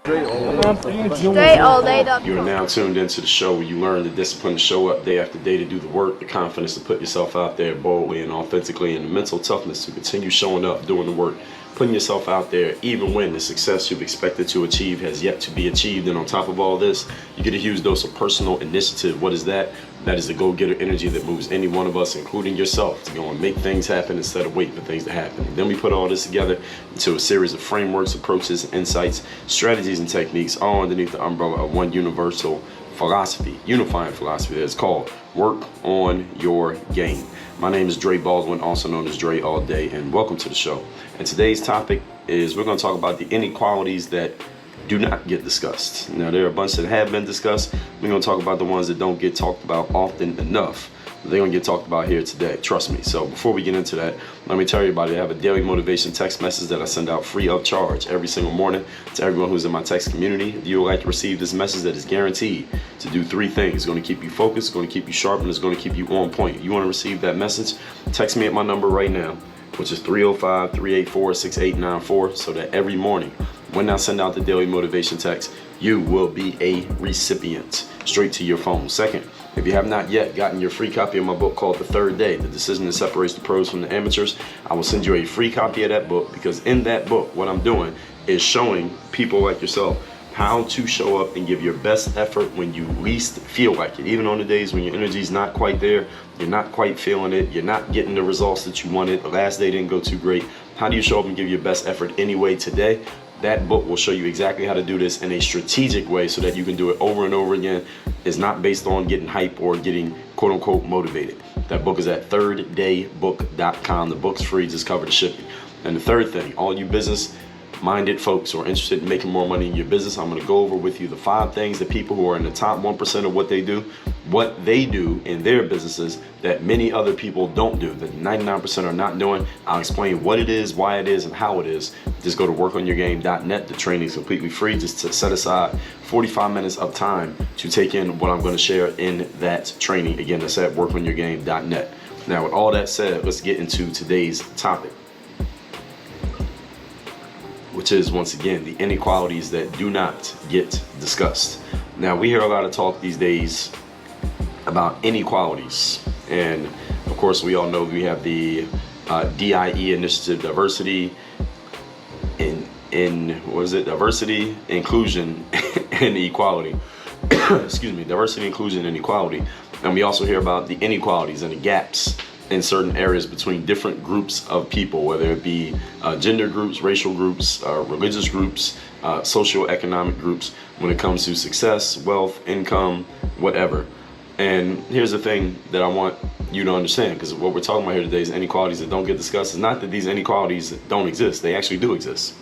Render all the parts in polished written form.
Straight all day. You are now tuned into the show where you learn the discipline to show up day after day to do the work, the confidence to put yourself out there boldly and authentically, and the mental toughness to continue showing up, doing the work, putting yourself out there even when the success you've expected to achieve has yet to be achieved. And on top of all this, you get a huge dose of personal initiative. What is that? That is the go-getter energy that moves any one of us, including yourself, to go and make things happen instead of waiting for things to happen. And then we put all this together into a series of frameworks, approaches, insights, strategies, and techniques, all underneath the umbrella of one universal philosophy, unifying philosophy that is called Work on Your Game. My name is Dre Baldwin, also known as Dre All Day, and welcome to the show. And today's topic is we're going to talk about the inequalities that do not get discussed. Now, there are a bunch that have been discussed. We're going to talk about the ones that don't get talked about often enough. They're going to get talked about here today, trust me. So before we get into that, let me tell everybody I have a daily motivation text message that I send out free of charge every single morning to everyone who's in my text community. If you would like to receive this message that is guaranteed to do three things: it's going to keep you focused, it's going to keep you sharp, and it's going to keep you on point. If you want to receive that message, text me at my number right now, which is 305-384-6894, so that every morning when I send out the daily motivation text, you will be a recipient straight to your phone. Second, if you have not yet gotten your free copy of my book called The Third Day, The Decision That Separates the Pros from the Amateurs, I will send you a free copy of that book, because in that book, what I'm doing is showing people like yourself how to show up and give your best effort when you least feel like it. Even on the days when your energy's not quite there, you're not quite feeling it, you're not getting the results that you wanted, the last day didn't go too great. How do you show up and give your best effort anyway today? That book will show you exactly how to do this in a strategic way so that you can do it over and over again. It's not based on getting hype or getting quote unquote motivated. That book is at thirddaybook.com. The book's free, just cover the shipping. And the third thing, all you business minded folks who are interested in making more money in your business, I'm going to go over with you the 5 things that people who are in the top 1% of what they do in their businesses that many other people don't do, that 99% are not doing. I'll explain what it is, why it is, and how it is. Just go to workonyourgame.net. The training is completely free. Just to set aside 45 minutes of time to take in what I'm going to share in that training. Again, that's at workonyourgame.net. Now, with all that said, let's get into today's topic, which is, once again, the inequalities that do not get discussed. Now, we hear a lot of talk these days about inequalities. And of course, we all know we have the DIE initiative, diversity, diversity, inclusion, and equality. Excuse me, diversity, inclusion, and equality. And we also hear about the inequalities and the gaps in certain areas between different groups of people, whether it be gender groups, racial groups, religious groups, socioeconomic groups, when it comes to success, wealth, income, whatever. And here's the thing that I want you to understand, because what we're talking about here today is inequalities that don't get discussed. It's not that these inequalities don't exist. They actually do exist.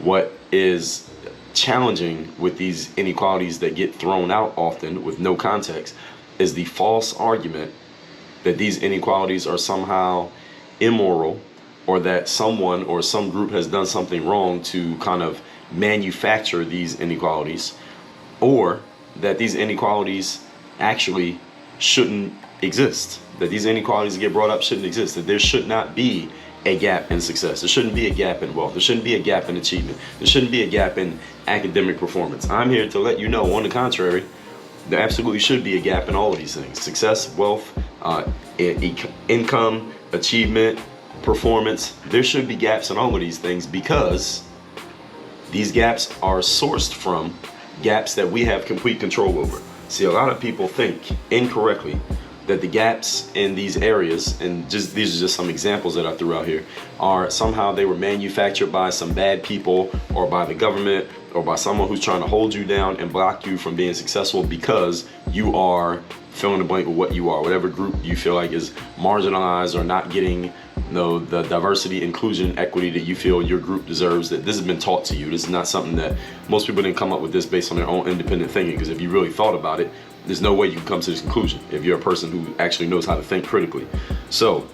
What is challenging with these inequalities that get thrown out often with no context is the false argument that these inequalities are somehow immoral, or that someone or some group has done something wrong to kind of manufacture these inequalities, or that these inequalities actually shouldn't exist, that these inequalities that get brought up shouldn't exist, that there should not be a gap in success, there shouldn't be a gap in wealth, there shouldn't be a gap in achievement, there shouldn't be a gap in academic performance. I'm here to let you know, on the contrary, there absolutely should be a gap in all of these things: success, wealth, income, achievement, performance. There should be gaps in all of these things, because these gaps are sourced from gaps that we have complete control over. See, a lot of people think incorrectly that the gaps in these areas, and just these are just some examples that I threw out here, are somehow they were manufactured by some bad people, or by the government, or by someone who's trying to hold you down and block you from being successful because you are fill in the blank with what you are, whatever group you feel like is marginalized or not getting the diversity, inclusion, equity that you feel your group deserves. That this has been taught to you. This is not something that most people didn't come up with this based on their own independent thinking, because if you really thought about it, there's no way you can come to this conclusion if you're a person who actually knows how to think critically. So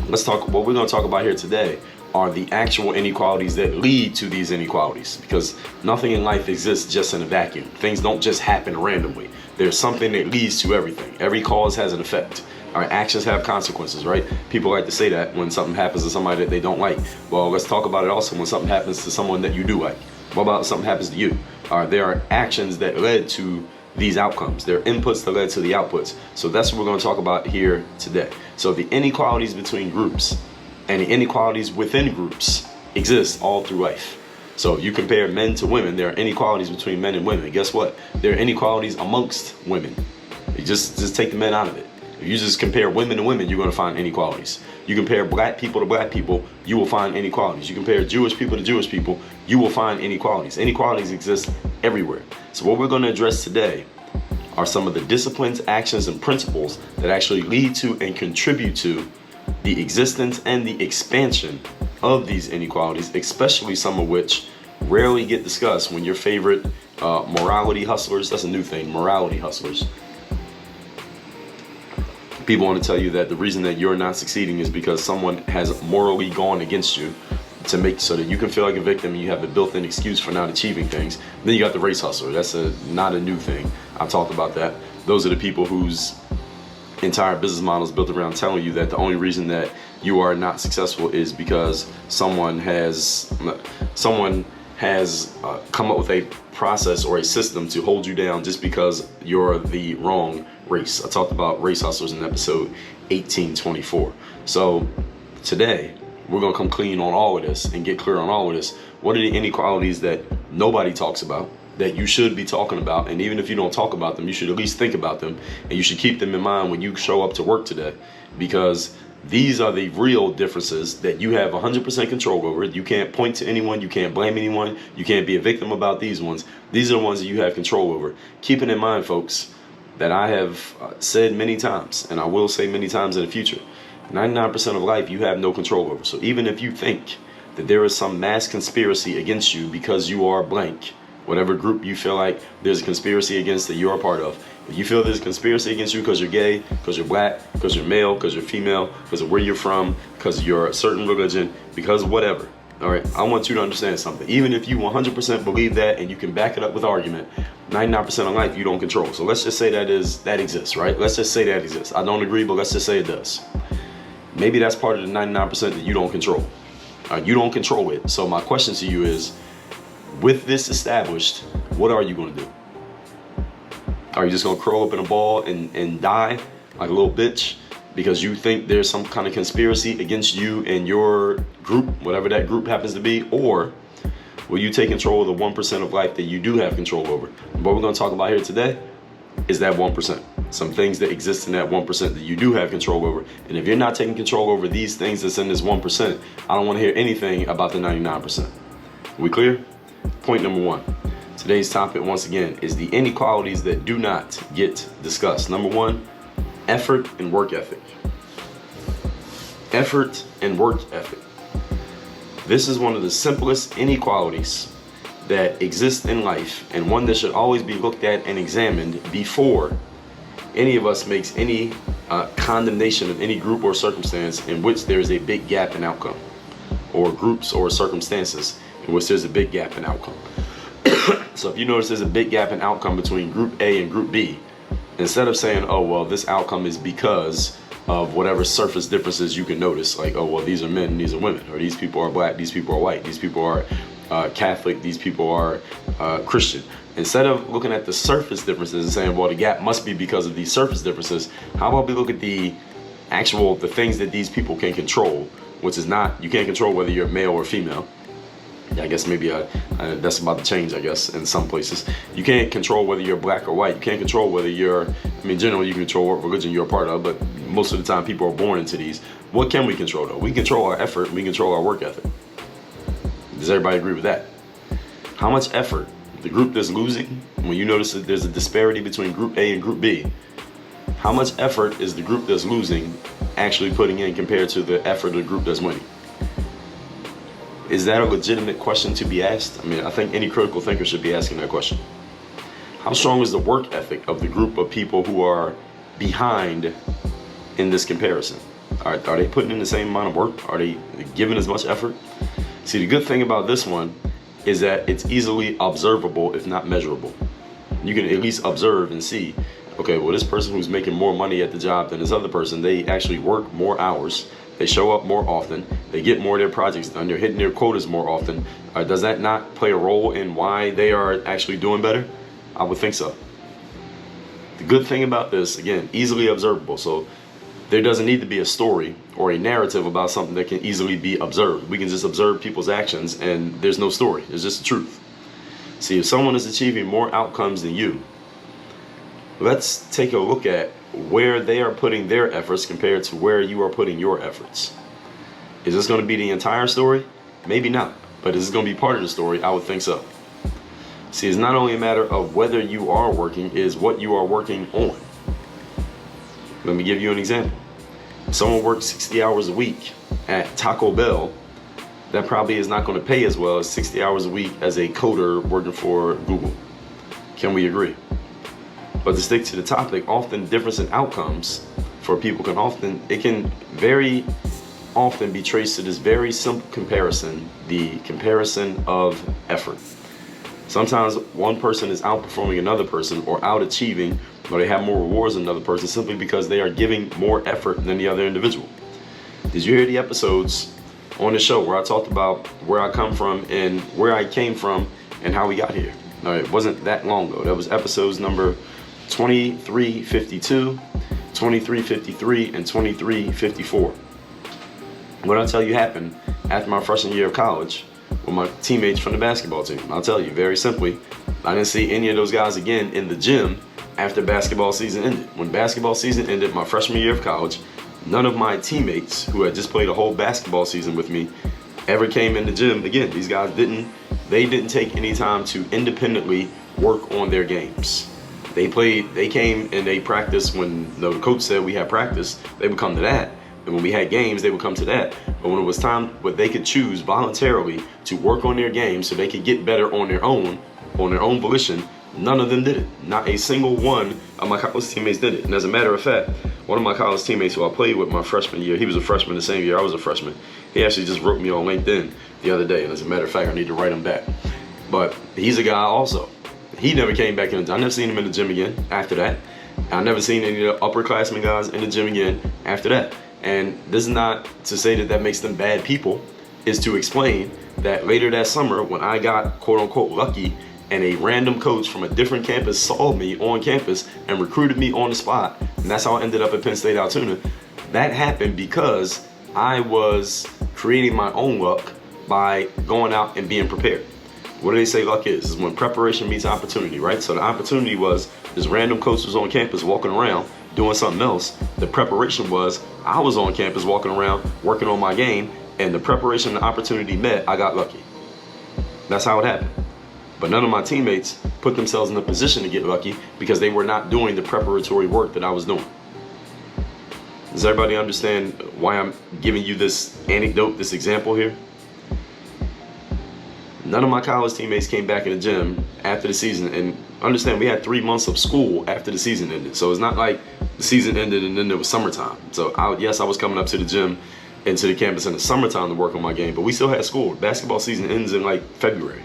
let's talk. What we're going to talk about here today are the actual inequalities that lead to these inequalities, because nothing in life exists just in a vacuum. Things don't just happen randomly. There's something that leads to everything. Every cause has an effect. Our actions have consequences, right? People like to say that when something happens to somebody that they don't like. Well, let's talk about it also when something happens to someone that you do like. What about something happens to you? There are actions that led to these outcomes. There are inputs that led to the outputs. So that's what we're going to talk about here today. So the inequalities between groups and the inequalities within groups exist all through life. So if you compare men to women, there are inequalities between men and women. And guess what? There are inequalities amongst women. You just take the men out of it. If you just compare women to women, you're going to find inequalities. You compare black people to black people, you will find inequalities. You compare Jewish people to Jewish people, you will find inequalities. Inequalities exist everywhere. So what we're going to address today are some of the disciplines, actions, and principles that actually lead to and contribute to the existence and the expansion of these inequalities, especially some of which rarely get discussed when your favorite morality hustlers, that's a new thing, morality hustlers. People want to tell you that the reason that you're not succeeding is because someone has morally gone against you to make so that you can feel like a victim and you have a built-in excuse for not achieving things. Then you got the race hustler. That's not a new thing. I've talked about that. Those are the people whose entire business model is built around telling you that the only reason that you are not successful is because someone has come up with a process or a system to hold you down just because you're the wrong race. I talked about race hustlers in episode 1824. So today we're gonna come clean on all of this and get clear on all of this. What are the inequalities that nobody talks about, that you should be talking about? And even if you don't talk about them, you should at least think about them, and you should keep them in mind when you show up to work today, because these are the real differences that you have 100% control over. You can't point to anyone, you can't blame anyone, you can't be a victim about these ones. These are the ones that you have control over. Keeping in mind, folks, that I have said many times, and I will say many times in the future, 99% of life you have no control over. So even if you think that there is some mass conspiracy against you because you are blank, whatever group you feel like there's a conspiracy against that you're a part of, if you feel there's a conspiracy against you because you're gay, because you're black, because you're male, because you're female, because of where you're from, because of your certain religion, because of whatever, all right, I want you to understand something. Even if you 100% believe that and you can back it up with argument, 99% of life you don't control. So let's just say that exists, right? Let's just say that exists. I don't agree, but let's just say it does. Maybe that's part of the 99% that you don't control. You don't control it. So my question to you is, with this established, what are you going to do? Are you just going to curl up in a ball and die like a little bitch because you think there's some kind of conspiracy against you and your group, whatever that group happens to be? Or will you take control of the 1% of life that you do have control over? And what we're going to talk about here today is that 1%. Some things that exist in that 1% that you do have control over. And if you're not taking control over these things that's in this 1%, I don't want to hear anything about the 99%. We clear? Point number one. Today's topic, once again, is the inequalities that do not get discussed. Number one, effort and work ethic. Effort and work ethic. This is one of the simplest inequalities that exist in life, and one that should always be looked at and examined before any of us makes any condemnation of any group or circumstance in which there is a big gap in outcome, or groups or circumstances in which there's a big gap in outcome. So if you notice there's a big gap in outcome between group A and group B, instead of saying, oh, well, this outcome is because of whatever surface differences you can notice, like, oh, well, these are men and these are women, or these people are black, these people are white, these people are Catholic, these people are Christian. Instead of looking at the surface differences and saying, well, the gap must be because of these surface differences, how about we look at the things that these people can control, which is not, you can't control whether you're male or female. I guess maybe that's about to change, I guess, in some places. You can't control whether you're black or white. You can't control whether generally you can control what religion you're a part of, but most of the time people are born into these. What can we control though? We control our effort, we control our work ethic. Does everybody agree with that? How much effort the group that's losing, when you notice that there's a disparity between group A and group B, how much effort is the group that's losing actually putting in compared to the effort of the group that's winning? Is that a legitimate question to be asked? I mean, I think any critical thinker should be asking that question. How strong is the work ethic of the group of people who are behind in this comparison? Are they putting in the same amount of work? Are they giving as much effort? See, the good thing about this one is that it's easily observable, if not measurable. You can at least observe and see, okay, well, this person who's making more money at the job than this other person, they actually work more hours, they show up more often, they get more of their projects done, they're hitting their quotas more often. Does that not play a role in why they are actually doing better? I would think so. The good thing about this, again, easily observable. So there doesn't need to be a story or a narrative about something that can easily be observed. We can just observe people's actions and there's no story. It's just the truth. See, if someone is achieving more outcomes than you, let's take a look at where they are putting their efforts compared to where you are putting your efforts. Is this going to be the entire story? Maybe not. But is this going to be part of the story? I would think so. See, it's not only a matter of whether you are working, it's what you are working on. Let me give you an example. If someone works 60 hours a week at Taco Bell, that probably is not going to pay as well as 60 hours a week as a coder working for Google. Can we agree? But to stick to the topic, often difference in outcomes for people can very often be traced to this very simple comparison, the comparison of effort. Sometimes one person is outperforming another person or out achieving, or they have more rewards than another person simply because they are giving more effort than the other individual. Did you hear the episodes on the show where I talked about where I come from and where I came from and how we got here? No, it wasn't that long ago. That was episodes number 2352, 2353, and 2354. What I'll tell you happened after my freshman year of college with my teammates from the basketball team. I'll tell you very simply, I didn't see any of those guys again in the gym after basketball season ended. When basketball season ended my freshman year of college, none of my teammates who had just played a whole basketball season with me ever came in the gym again. These guys didn't take any time to independently work on their games. They came and they practiced when the coach said we had practice, they would come to that. And when we had games, they would come to that. But when it was time where they could choose voluntarily to work on their game so they could get better on their own volition, none of them did it. Not a single one of my college teammates did it. And as a matter of fact, one of my college teammates who I played with my freshman year, he was a freshman the same year I was a freshman. He actually just wrote me on LinkedIn the other day. And as a matter of fact, I need to write him back. But he's a guy also. He never came back in the gym. I never seen him in the gym again after that. I never seen any of the upperclassmen guys in the gym again after that. And this is not to say that that makes them bad people. It's to explain that later that summer when I got quote unquote lucky and a random coach from a different campus saw me on campus and recruited me on the spot, and that's how I ended up at Penn State Altoona, that happened because I was creating my own luck by going out and being prepared. What do they say luck is? Is when preparation meets opportunity, right? So the opportunity was this random coach was on campus walking around doing something else. The preparation was I was on campus walking around working on my game, and the preparation and the opportunity met, I got lucky. That's how it happened. But none of my teammates put themselves in a position to get lucky because they were not doing the preparatory work that I was doing. Does everybody understand why I'm giving you this anecdote, this example here? None of my college teammates came back in the gym after the season, and understand we had 3 months of school after the season ended. So it's not like the season ended and then there was summertime. So yes, I was coming up to the gym and to the campus in the summertime to work on my game, but we still had school. Basketball season ends in like February.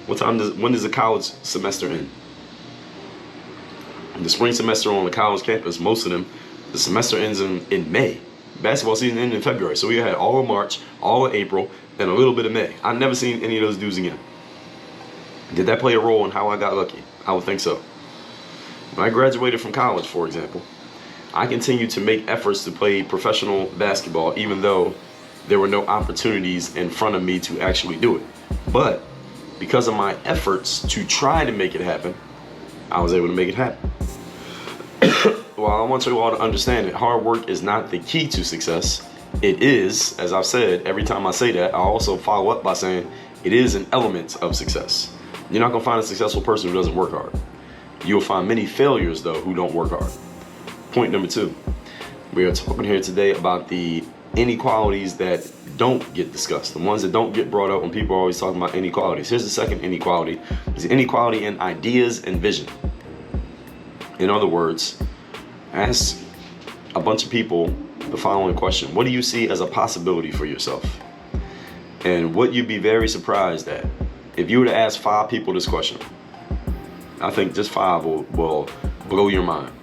When does the college semester end? The spring semester on the college campus, most of them, the semester ends in May. Basketball season ended in February. So we had all of March, all of April, and a little bit of May. I've never seen any of those dudes again. Did that play a role in how I got lucky? I would think so. When I graduated from college, for example, I continued to make efforts to play professional basketball, even though there were no opportunities in front of me to actually do it. But because of my efforts to try to make it happen, I was able to make it happen. Well, I want you all to understand that hard work is not the key to success. It is, as I've said, every time I say that, I also follow up by saying it is an element of success. You're not going to find a successful person who doesn't work hard. You'll find many failures, though, who don't work hard. Point number 2. We are talking here today about the inequalities that don't get discussed, the ones that don't get brought up when people are always talking about inequalities. Here's the second inequality. It's the inequality in ideas and vision. In other words, ask a bunch of people the following question. What do you see as a possibility for yourself? And what you'd be very surprised at, if you were to ask 5 people this question, I think just 5 will blow your mind.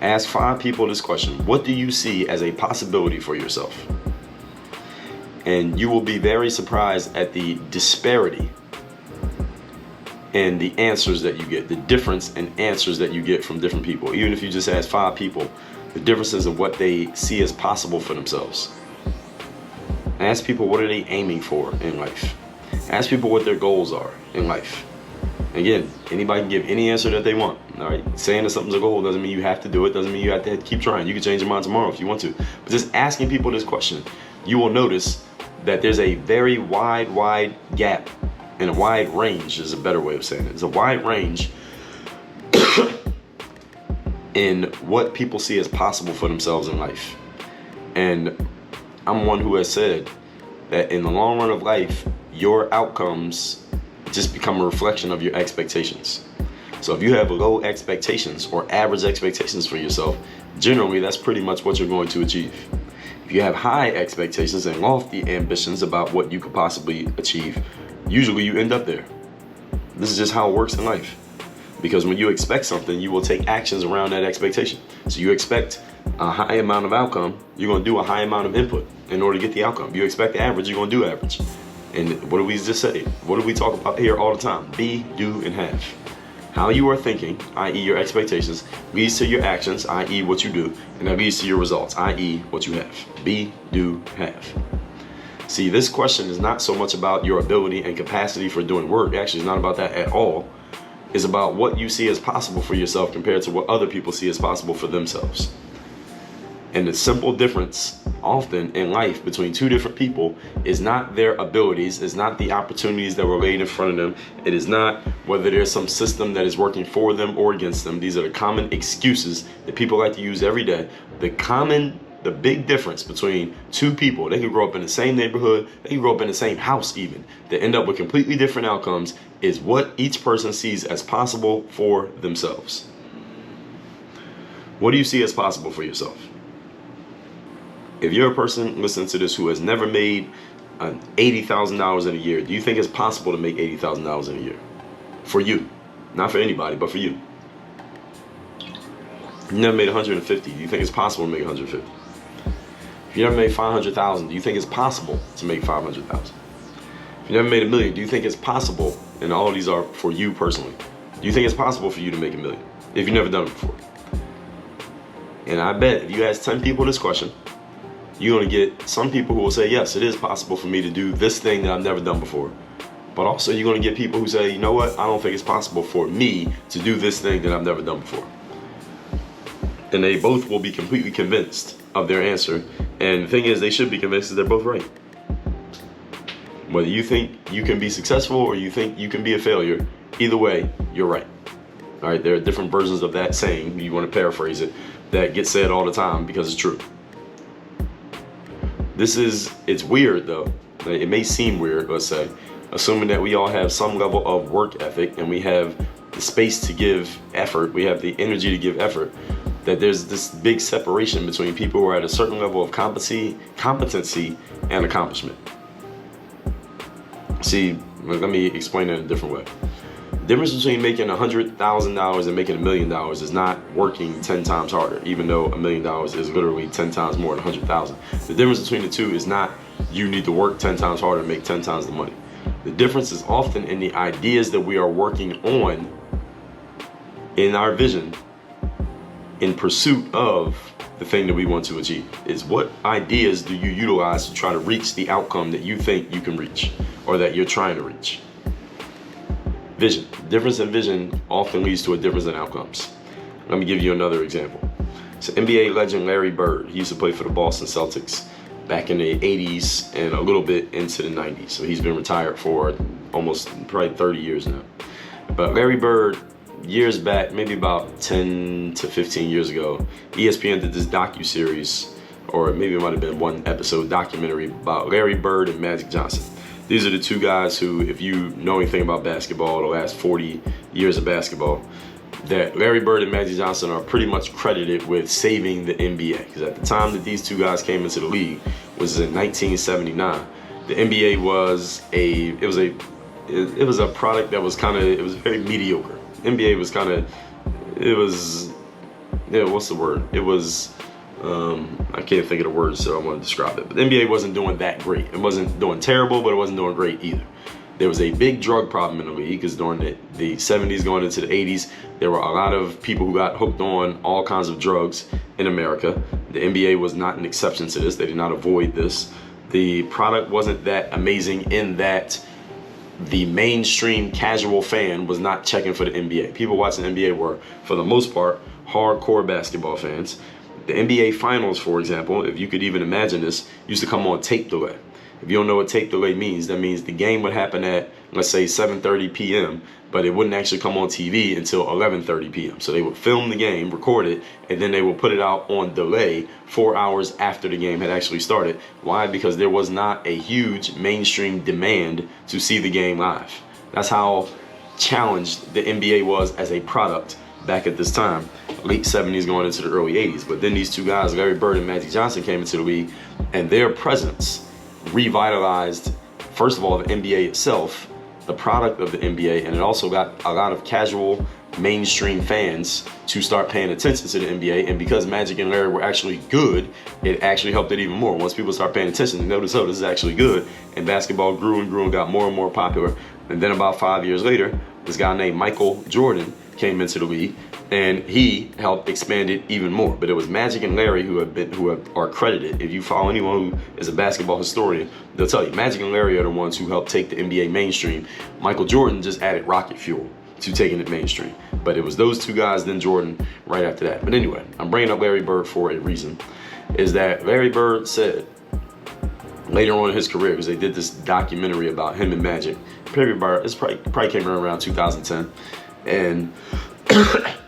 Ask 5 people this question. What do you see as a possibility for yourself? And you will be very surprised at the disparity in the answers that you get, the difference in answers that you get from different people. Even if you just ask 5 people, the differences in what they see as possible for themselves. Ask people, what are they aiming for in life? Ask people what their goals are in life. Again, anybody can give any answer that they want. All right, saying that something's a goal doesn't mean you have to do it. Doesn't mean you have to keep trying. You can change your mind tomorrow if you want to. But just asking people this question, you will notice that there's a very wide gap, and a wide range is a better way of saying it. It's a wide range in what people see as possible for themselves in life. And I'm one who has said that in the long run of life, your outcomes just become a reflection of your expectations. So if you have low expectations or average expectations for yourself, generally that's pretty much what you're going to achieve. If you have high expectations and lofty ambitions about what you could possibly achieve, usually you end up there. This is just how it works in life. Because when you expect something, you will take actions around that expectation. So you expect a high amount of outcome, you're going to do a high amount of input in order to get the outcome. You expect average, you're going to do average. And what do we just say? What do we talk about here all the time? Be, do, and have. How you are thinking, i.e. your expectations, leads to your actions, i.e. what you do, and that leads to your results, i.e. what you have. Be, do, have. See, this question is not so much about your ability and capacity for doing work. Actually, it's not about that at all. It's about what you see as possible for yourself compared to what other people see as possible for themselves. And the simple difference often in life between 2 different people is not their abilities, it's not the opportunities that were laid in front of them, it is not whether there's some system that is working for them or against them. These are the common excuses that people like to use every day. The big difference between 2 people, they could grow up in the same neighborhood, they could grow up in the same house even, they end up with completely different outcomes, is what each person sees as possible for themselves. What do you see as possible for yourself? If you're a person listening to this who has never made $80,000 in a year, do you think it's possible to make $80,000 in a year? For you, not for anybody, but for you. You never made 150, do you think it's possible to make 150? If you never made 500,000, do you think it's possible to make 500,000? If you never made $1 million, do you think it's possible, and all of these are for you personally, do you think it's possible for you to make $1 million if you've never done it before? And I bet if you ask 10 people this question, you're going to get some people who will say, yes, it is possible for me to do this thing that I've never done before. But also you're going to get people who say, you know what, I don't think it's possible for me to do this thing that I've never done before. And they both will be completely convinced of their answer. And the thing is, they should be convinced that they're both right. Whether you think you can be successful or you think you can be a failure, either way, you're right. All right, there are different versions of that saying, you want to paraphrase it, that get said all the time because it's true. It's weird though. It may seem weird, let's say, assuming that we all have some level of work ethic and we have the space to give effort, we have the energy to give effort, that there's this big separation between people who are at a certain level of competency and accomplishment. See, let me explain it in a different way. The difference between making $100,000 and making $1 million is not working 10 times harder, even though $1 million is literally 10 times more than 100,000. The difference between the two is not you need to work 10 times harder to make 10 times the money. The difference is often in the ideas that we are working on in our vision in pursuit of the thing that we want to achieve. Is what ideas do you utilize to try to reach the outcome that you think you can reach or that you're trying to reach? Vision. Difference in vision often leads to a difference in outcomes. Let me give you another example. So NBA legend Larry Bird, he used to play for the Boston Celtics back in the 80s and a little bit into the 90s. So he's been retired for almost probably 30 years now. But Larry Bird, years back, maybe about 10 to 15 years ago, ESPN did this docuseries, or maybe it might have been one episode documentary about Larry Bird and Magic Johnson. These are the 2 guys who, if you know anything about basketball, the last 40 years of basketball, that Larry Bird and Magic Johnson are pretty much credited with saving the NBA. Because at the time that these 2 guys came into the league, was in 1979, the NBA was a product that was it was very mediocre. NBA was what's the word? It was I can't think of the words, so I want to describe it. But the NBA wasn't doing that great. It wasn't doing terrible, but it wasn't doing great either. There was a big drug problem in the league because during the 70s going into the 80s, there were a lot of people who got hooked on all kinds of drugs in America. The NBA was not an exception to this. They did not avoid this. The product wasn't that amazing in that the mainstream casual fan was not checking for the NBA. People watching the NBA were, for the most part, hardcore basketball fans. The NBA Finals, for example, if you could even imagine this, used to come on tape delay. If you don't know what tape delay means, that means the game would happen at, let's say, 7:30 p.m., but it wouldn't actually come on TV until 11:30 p.m. So they would film the game, record it, and then they would put it out on delay 4 hours after the game had actually started. Why? Because there was not a huge mainstream demand to see the game live. That's how challenged the NBA was as a product back at this time, late 70s going into the early 80s. But then these two guys, Larry Bird and Magic Johnson, came into the league, and their presence revitalized, first of all, the NBA itself, the product of the NBA, and it also got a lot of casual mainstream fans to start paying attention to the NBA. And because Magic and Larry were actually good, it actually helped it even more. Once people start paying attention, they notice, oh, this is actually good, and basketball grew and grew and got more and more popular. And then about 5 years later, this guy named Michael Jordan came into the league, and he helped expand it even more. But it was Magic and Larry who are credited. If you follow anyone who is a basketball historian, they'll tell you Magic and Larry are the ones who helped take the NBA mainstream. Michael Jordan just added rocket fuel to taking it mainstream. But it was those two guys, then Jordan right after that. But anyway, I'm bringing up Larry Bird for a reason. Is that Larry Bird said later on in his career, because they did this documentary about him and Magic. Larry Bird, it's probably came around 2010. And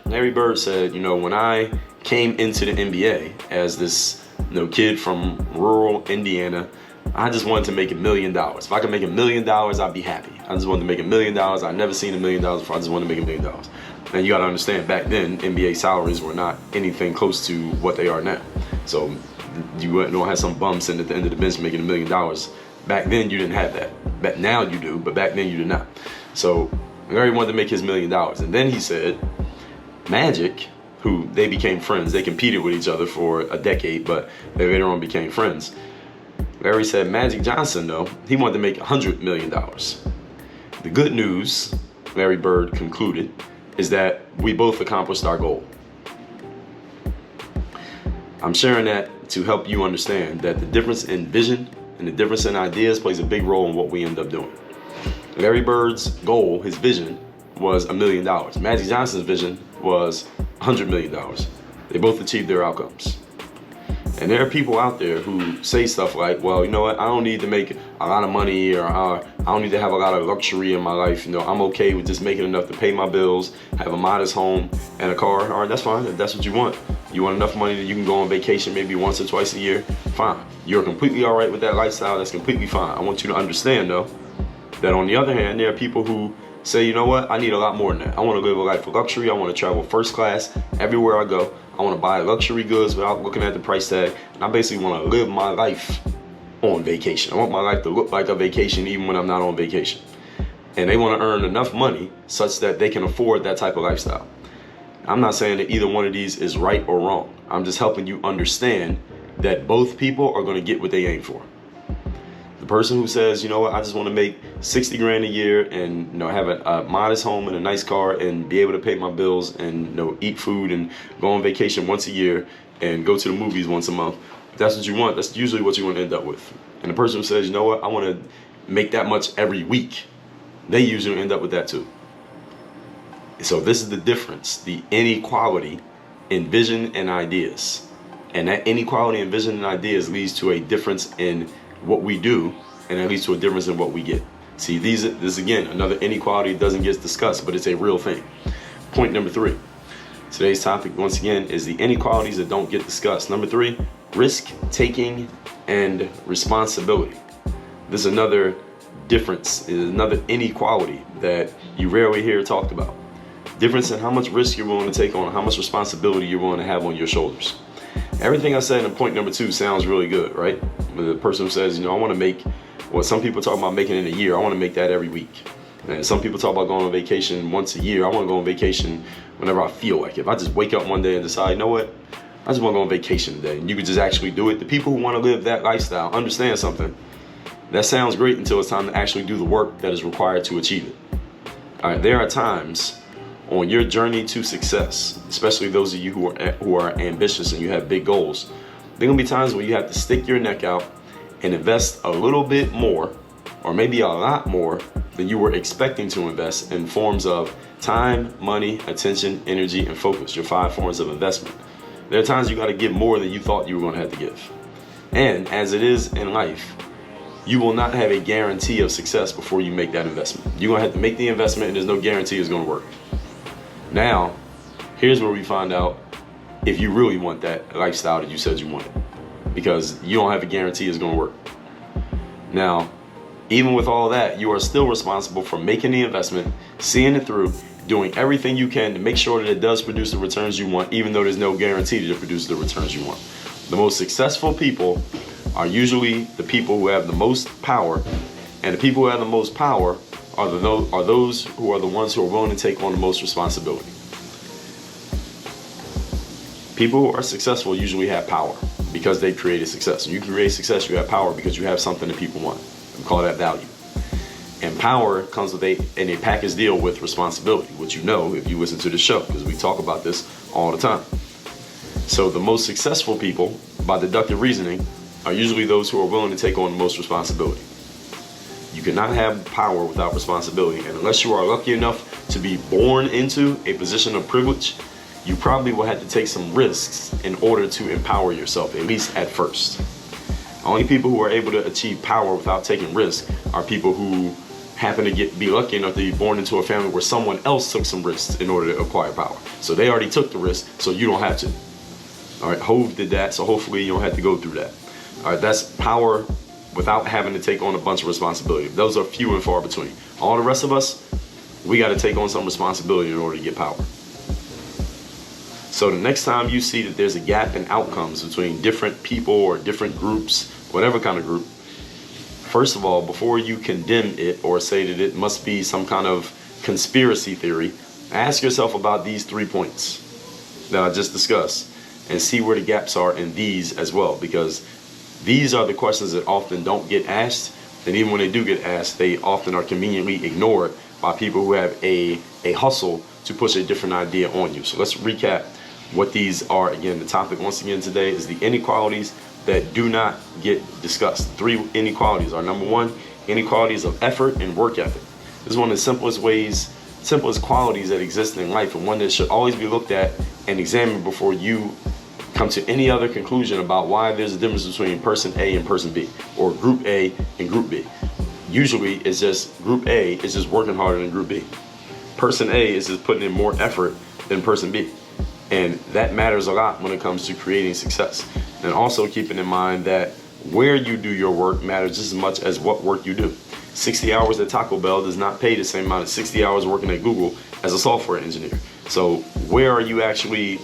Larry Bird said, you know, when I came into the NBA as this, you know, kid from rural Indiana, I just wanted to make $1 million. If I could make $1 million, I'd be happy. I just wanted to make $1 million. I'd never seen $1 million before. I just wanted to make $1 million. And you got to understand, back then, NBA salaries were not anything close to what they are now. So you don't have some bum sitting at the end of the bench making $1 million. Back then, you didn't have that. But now you do, but back then you did not. So Larry wanted to make his $1 million. And then he said, Magic, who they became friends, they competed with each other for a decade, but they later on became friends. Larry said Magic Johnson, though, he wanted to make $100 million. The good news, Larry Bird concluded, is that we both accomplished our goal. I'm sharing that to help you understand that the difference in vision and the difference in ideas plays a big role in what we end up doing. Larry Bird's goal, his vision, was $1 million. Magic Johnson's vision was $100 million. They both achieved their outcomes. And there are people out there who say stuff like, well, you know what, I don't need to make a lot of money, or I don't need to have a lot of luxury in my life. You know, I'm okay with just making enough to pay my bills, have a modest home and a car. All right, that's fine. If that's what you want. You want enough money that you can go on vacation maybe once or twice a year, fine. You're completely all right with that lifestyle. That's completely fine. I want you to understand, though, that on the other hand, there are people who say, you know what, I need a lot more than that. I want to live a life of luxury. I want to travel first class everywhere I go. I want to buy luxury goods without looking at the price tag. And I basically want to live my life on vacation. I want my life to look like a vacation even when I'm not on vacation. And they want to earn enough money such that they can afford that type of lifestyle. I'm not saying that either one of these is right or wrong. I'm just helping you understand that both people are going to get what they aim for. The person who says, you know what, I just want to make 60 grand a year and, you know, have a modest home and a nice car and be able to pay my bills and, you know, eat food and go on vacation once a year and go to the movies once a month. If that's what you want, that's usually what you're going to end up with. And the person who says, you know what, I want to make that much every week, they usually end up with that too. So this is the difference, the inequality in vision and ideas. And that inequality in vision and ideas leads to a difference in what we do, and that leads to a difference in what we get. See, this is again another inequality that doesn't get discussed, but it's a real thing. Point number 3. Today's topic, once again, is the inequalities that don't get discussed. Number 3, risk taking and responsibility. This is another difference, is another inequality that you rarely hear talked about. Difference in how much risk you're willing to take on, how much responsibility you're willing to have on your shoulders. Everything I said in point number 2 sounds really good, right? The person who says, you know, I want to make, well, some people talk about making it in a year. I want to make that every week. And some people talk about going on vacation once a year. I want to go on vacation whenever I feel like it. If I just wake up one day and decide, you know what, I just want to go on vacation today. And you could just actually do it. The people who want to live that lifestyle understand something. That sounds great until it's time to actually do the work that is required to achieve it. All right, there are times on your journey to success, especially those of you who are ambitious and you have big goals. There are gonna be times when you have to stick your neck out and invest a little bit more, or maybe a lot more than you were expecting to invest in forms of time, money, attention, energy, and focus, your 5 forms of investment. There are times you gotta give more than you thought you were gonna have to give. And as it is in life, you will not have a guarantee of success before you make that investment. You're gonna have to make the investment and there's no guarantee it's gonna work. Now, here's where we find out if you really want that lifestyle that you said you wanted, because you don't have a guarantee it's gonna work. Now, even with all that, you are still responsible for making the investment, seeing it through, doing everything you can to make sure that it does produce the returns you want, even though there's no guarantee that it produces the returns you want. The most successful people are usually the people who have the most power, and the people who have the most power are those who are the ones who are willing to take on the most responsibility. People who are successful usually have power because they created success. When you create success, you have power because you have something that people want. We call that value. And power comes with a package deal with responsibility, which you know if you listen to the show, because we talk about this all the time. So the most successful people, by deductive reasoning, are usually those who are willing to take on the most responsibility. You cannot have power without responsibility, and unless you are lucky enough to be born into a position of privilege, you probably will have to take some risks in order to empower yourself, at least at first. Only people who are able to achieve power without taking risks are people who happen to be lucky enough to be born into a family where someone else took some risks in order to acquire power. So they already took the risk, so you don't have to. All right, Hov did that, so hopefully you don't have to go through that. All right, that's power without having to take on a bunch of responsibility. Those are few and far between. All the rest of us, we got to take on some responsibility in order to get power. So the next time you see that there's a gap in outcomes between different people or different groups, whatever kind of group, first of all, before you condemn it or say that it must be some kind of conspiracy theory, ask yourself about these 3 points that I just discussed and see where the gaps are in these as well, because these are the questions that often don't get asked, and even when they do get asked, they often are conveniently ignored by people who have a hustle to push a different idea on you. So let's recap what these are. Again, the topic once again today is the inequalities that do not get discussed. 3 inequalities are: number 1, inequalities of effort and work ethic. This is one of the simplest qualities that exist in life, and one that should always be looked at and examined before you come to any other conclusion about why there's a difference between person A and person B, or group A and group B. Usually it's just group A is just working harder than group B. Person A is just putting in more effort than person B. And that matters a lot when it comes to creating success. And also keeping in mind that where you do your work matters just as much as what work you do. 60 hours at Taco Bell does not pay the same amount as 60 hours working at Google as a software engineer. So where are you actually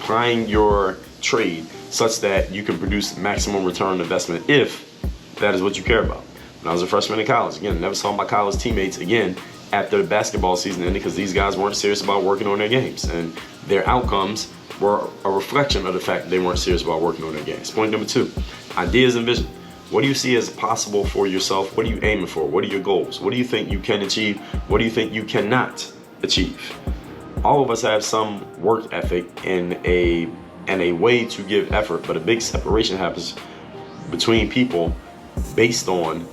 applying your trade such that you can produce maximum return on investment, if that is what you care about? When I was a freshman in college, again, never saw my college teammates again after the basketball season ended, because these guys weren't serious about working on their games, and their outcomes were a reflection of the fact that they weren't serious about working on their games. Point number 2, ideas and vision. What do you see as possible for yourself? What are you aiming for? What are your goals? What do you think you can achieve? What do you think you cannot achieve? All of us have some work ethic and a way to give effort, but a big separation happens between people based on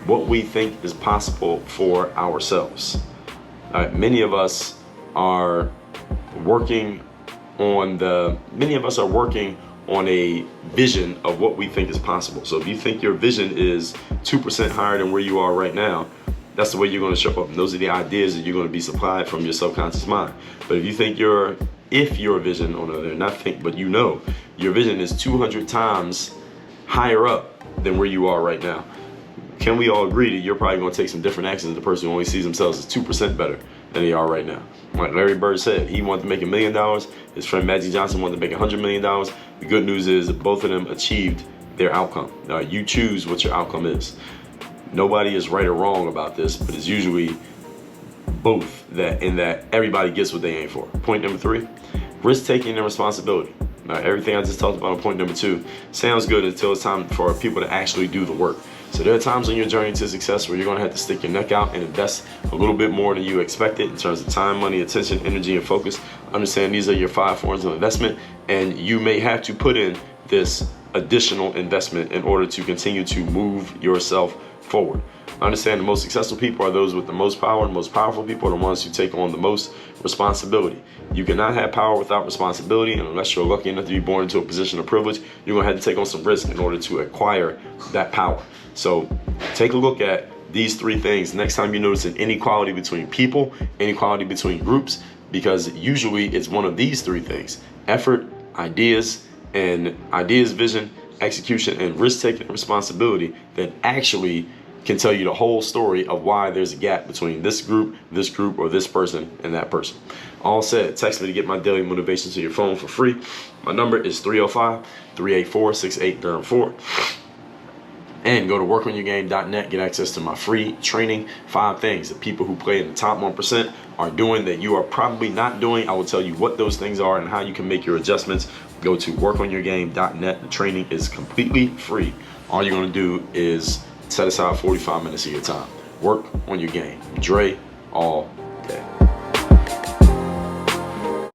what we think is possible for ourselves. Many of us are working on a vision of what we think is possible. So if you think your vision is 2% higher than where you are right now, that's the way you're going to show up. And those are the ideas that you're going to be supplied from your subconscious mind. But if you think your vision, but you know your vision is 200 times higher up than where you are right now, can we all agree that you're probably going to take some different actions than the person who only sees themselves as 2% better than they are right now? Like Larry Bird said, he wanted to make $1 million. His friend Magic Johnson wanted to make $100 million. The good news is that both of them achieved their outcome. You choose what your outcome is. Nobody is right or wrong about this, but it's usually both, in that everybody gets what they aim for. Point number 3, risk taking and responsibility. Now, everything I just talked about on point number 2 sounds good until it's time for people to actually do the work. So there are times on your journey to success where you're going to have to stick your neck out and invest a little bit more than you expected in terms of time, money, attention, energy, and focus. Understand these are your 5 forms of investment, and you may have to put in this additional investment in order to continue to move yourself forward. Understand the most successful people are those with the most power. The most powerful people are the ones who take on the most responsibility. You cannot have power without responsibility, and unless you're lucky enough to be born into a position of privilege, you're going to have to take on some risk in order to acquire that power. So take a look at these 3 things next time you notice an inequality between people, inequality between groups, because usually it's one of these 3 things: effort, ideas, vision, execution, and risk-taking and responsibility that actually can tell you the whole story of why there's a gap between this group, or this person, and that person. All said, text me to get my daily motivation to your phone for free. My number is 305-384-6834. And go to workonyourgame.net, get access to my free training, 5 things that people who play in the top 1% are doing that you are probably not doing. I will tell you what those things are and how you can make your adjustments. Go to workonyourgame.net. The training is completely free. All you're going to do is set aside 45 minutes of your time. Work on your game. Dre all